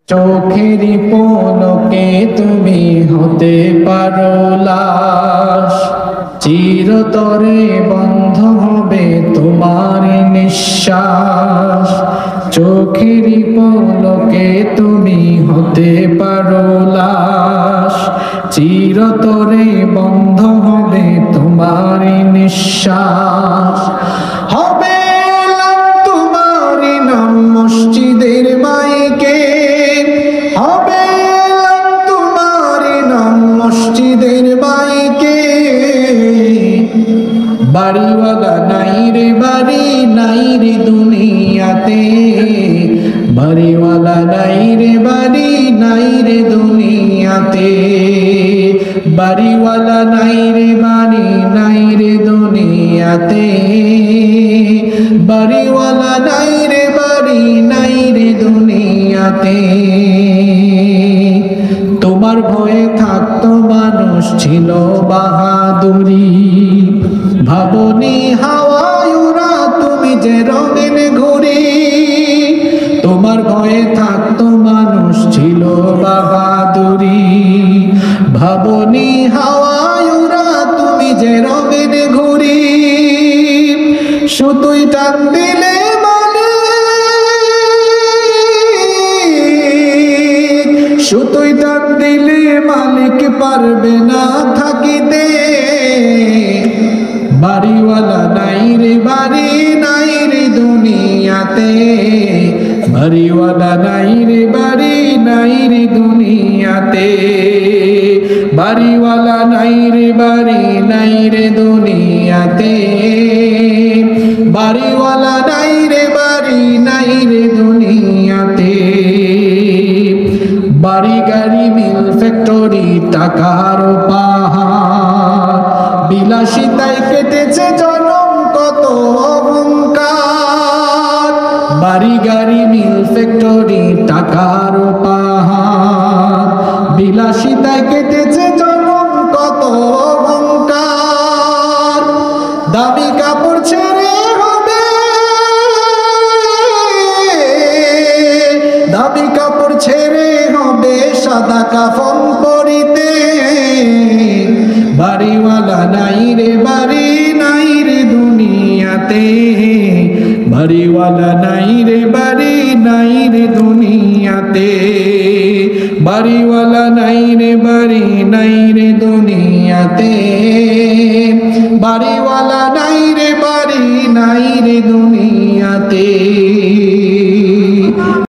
চোখেরই পলকে তুমি হতে পারো লাশ, চিরতরে বন্ধ হবে তোমার নিঃশ্বাস। চোখেরই পলকে তুমি হতে পারো লাশ, চিরতরে বন্ধ হবে তোমার নিঃশ্বাস। হবে তোমার নাম মসজিদের মাইকে, হবে তোমার নাম মসজিদের মাইকে। বাড়িওয়ালা নাই রে বাড়ি, নাই রে দুনিয়াতে। বাড়িওয়ালা নাই রে বাড়ি, নাই রে দুনিয়াতে। বাড়িওয়ালা নাই রে বাড়ি, নাই রে দুনিয়াতে। বাড়িওয়ালা নাই রে বাড়ি, নাই রে দুনিয়াতে। তোমার ভয়ে থাকতো মানুষ ছিল বাহাদুরি, ভাবনি হাওয়ায় উড়া তুমি যে রঙিন ঘুড়ি। তোমার ভয়ে থাকতো মানুষ ছিল বাহাদুরি, ভাবনি হাওয়ায় উড়া তুমি যে রঙিন ঘুড়ি। সুতোই টান দিলে সুতোই টান দিলে মালিক পারবে না থাকিতে। বাড়িওয়ালা নাই রে বাড়ি, নাই রে দুনিয়াতে। বাড়িওয়ালা নাই রে বাড়ি, নাই রে দুনিয়াতে। বাড়িওয়ালা নাই রে বাড়ি, নাই রে দুনিয়াতে। বাড়িওয়ালা নাই রে বাড়ি, নাই রে দুনিয়াতে। বাড়ি গাড়ি মিল ফ্যাক্টরি টাকার পাহাড়, বিলাসিতায় কেটেছে জনম কত অহংকার। বাড়ি গাড়ি মিল ফ্যাক্টরি টাকার পাহাড়, বিলাসিতায় কেটেছে জনম কত অহংকার। দামি কাপড় ছেড়ে হবে, দামি কাপড় ছেড়ে হবে সাদা কাফন পরিতে। বাড়িওয়ালা নাই রে বাড়ি, নাই রে দুনিয়াতে। বাড়িওয়ালা নাই রে বাড়ি, নাই রে দুনিয়াতে। বাড়িওয়ালা নাই রে বাড়ি, নাই রে দুনিয়াতে।